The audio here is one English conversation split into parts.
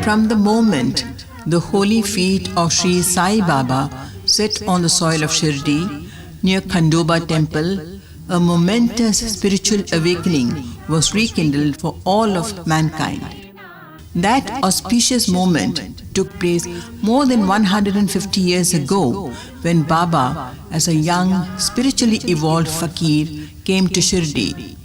From the moment the holy feet of Sri Sai Baba set on the soil of Shirdi, near Khandoba temple, a momentous spiritual awakening was rekindled for all of mankind. That auspicious moment took place more than 150 years ago when Baba, as a young, spiritually evolved fakir, came to Shirdi.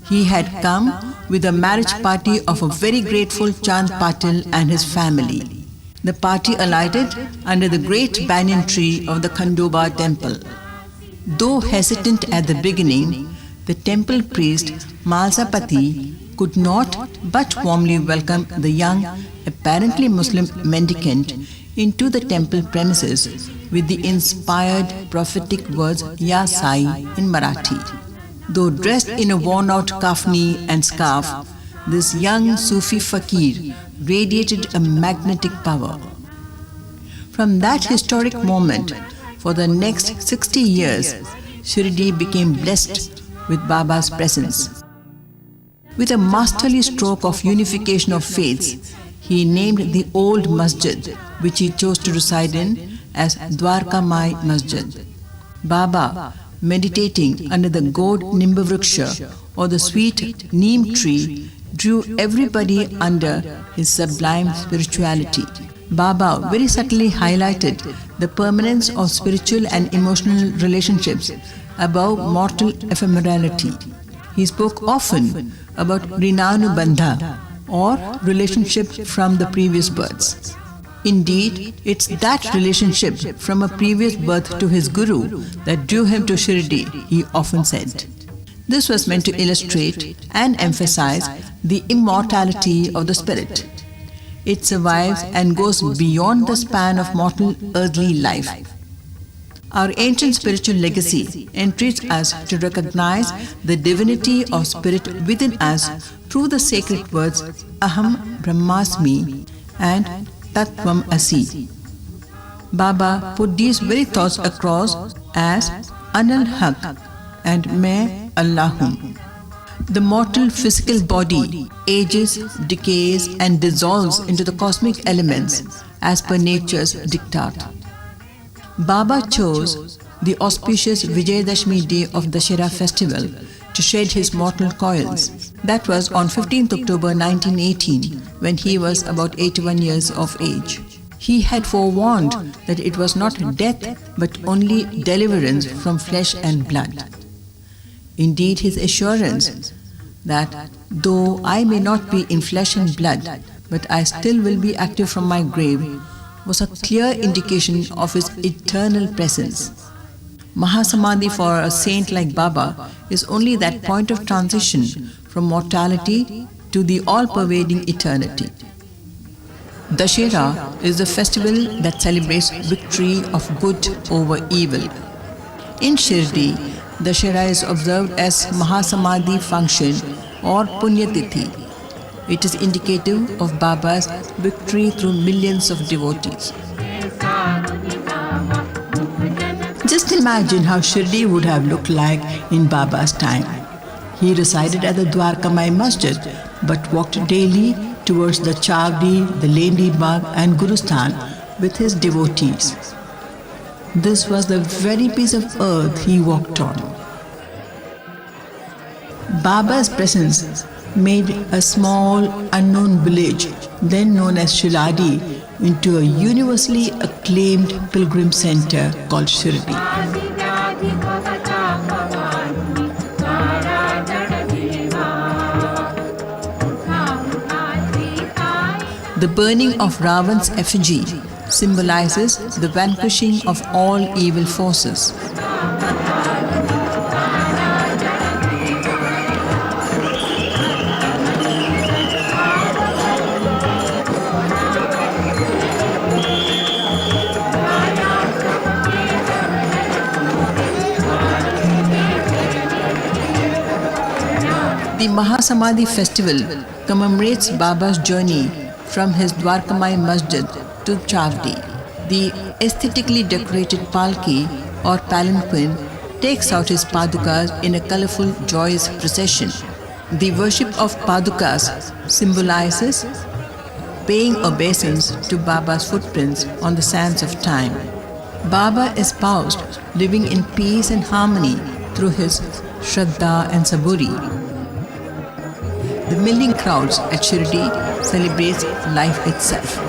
He had come with a marriage party of a very grateful Chand Patil and his family. The party alighted under the great banyan tree of the Khandoba temple. Though hesitant at the beginning, the temple priest Malsapati could not but warmly welcome the young, apparently Muslim mendicant into the temple premises with the inspired prophetic words Ya Sai in Marathi. Though dressed in a worn-out kafni and scarf, this young Sufi fakir radiated a magnetic power. From that historic moment, for the next 60 years, Shirdi became blessed with Baba's presence. With a masterly stroke of unification of faiths, he named the old masjid, which he chose to reside in, as Dwarka Mai Masjid. Baba, meditating under the gourd Nimbavruksha or the sweet neem tree, drew everybody under his sublime spirituality. Baba very subtly highlighted the permanence of spiritual and emotional relationships above mortal ephemerality. He spoke often about Rinanubandha, or relationship from the previous births. Indeed, it's that relationship from a previous birth to his guru that drew him to Shirdi, he often said. This was meant to illustrate and emphasize the immortality of the spirit. It survives and goes beyond the span of mortal earthly life. Our ancient spiritual legacy entreats us to recognize the divinity of spirit within us through the sacred words Aham Brahmasmi and Tattvam Asi. Baba put these very thoughts across as Anal Haq and Main Allahum. The mortal physical body ages, decays and dissolves into the cosmic elements as per nature's diktat. Baba chose the auspicious Vijayadashmi day of Dashera festival to shed his mortal coils. That was on 15th October 1918, when he was about 81 years of age. He had forewarned that it was not death but only deliverance from flesh and blood. Indeed, his assurance that though I may not be in flesh and blood, but I still will be active from my grave, was a clear indication of his eternal presence. Mahasamadhi for a saint like Baba is only that point of transition from mortality to the all-pervading eternity. Dashera is the festival that celebrates victory of good over evil. In Shirdi, Dashera is observed as Mahasamadhi function or Punyatithi. It is indicative of Baba's victory through millions of devotees. Just imagine how Shirdi would have looked like in Baba's time. He resided at the Dwarka Mai Masjid but walked daily towards the Chavdi, the Lendi Bagh and Gurusthan with his devotees. This was the very piece of earth he walked on. Baba's presence made a small unknown village, then known as Shiladi, into a universally acclaimed pilgrim center called Shirdi. The burning of Ravan's effigy symbolizes the vanquishing of all evil forces. The Mahasamadhi festival commemorates Baba's journey from his Dwarkamai Masjid to Chavdi. The aesthetically decorated palki or palanquin takes out his padukas in a colorful, joyous procession. The worship of padukas symbolizes paying obeisance to Baba's footprints on the sands of time. Baba espoused living in peace and harmony through his Shraddha and Saburi. The milling crowds at Shirdi celebrates life itself.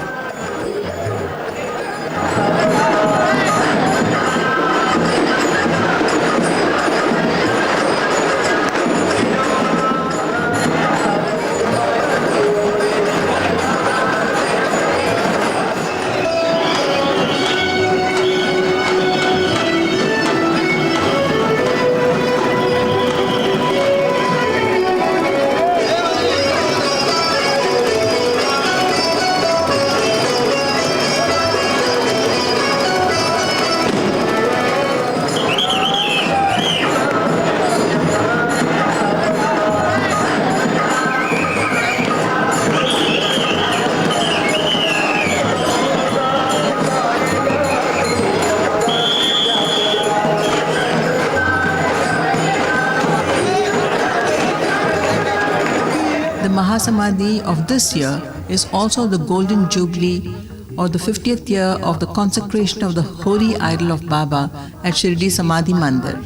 The Mahasamadhi of this year is also the Golden Jubilee or the 50th year of the consecration of the holy idol of Baba at Shirdi Samadhi Mandir.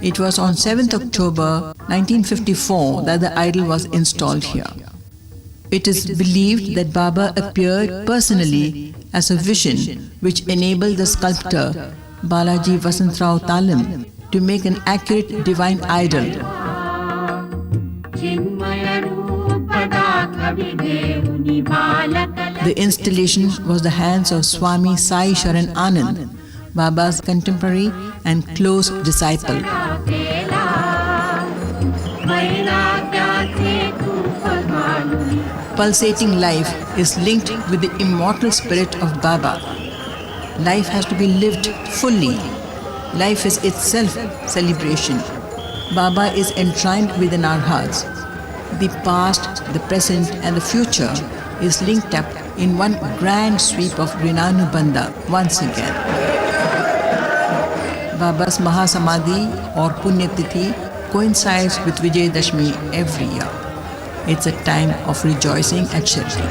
It was on 7th October 1954 that the idol was installed here. It is believed that Baba appeared personally as a vision which enabled the sculptor Balaji Vasantrao Talam to make an accurate divine idol. The installation was the hands of Swami Sai Sharan Anand, Baba's contemporary and close disciple. Pulsating life is linked with the immortal spirit of Baba. Life has to be lived fully. Life is itself celebration. Baba is enshrined within our hearts. The past, the present and the future is linked up in one grand sweep of Rinanubandha once again. Baba's Mahasamadhi or Punyatithi coincides with Vijayadashmi every year. It's a time of rejoicing at Shirdi.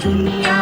Dunia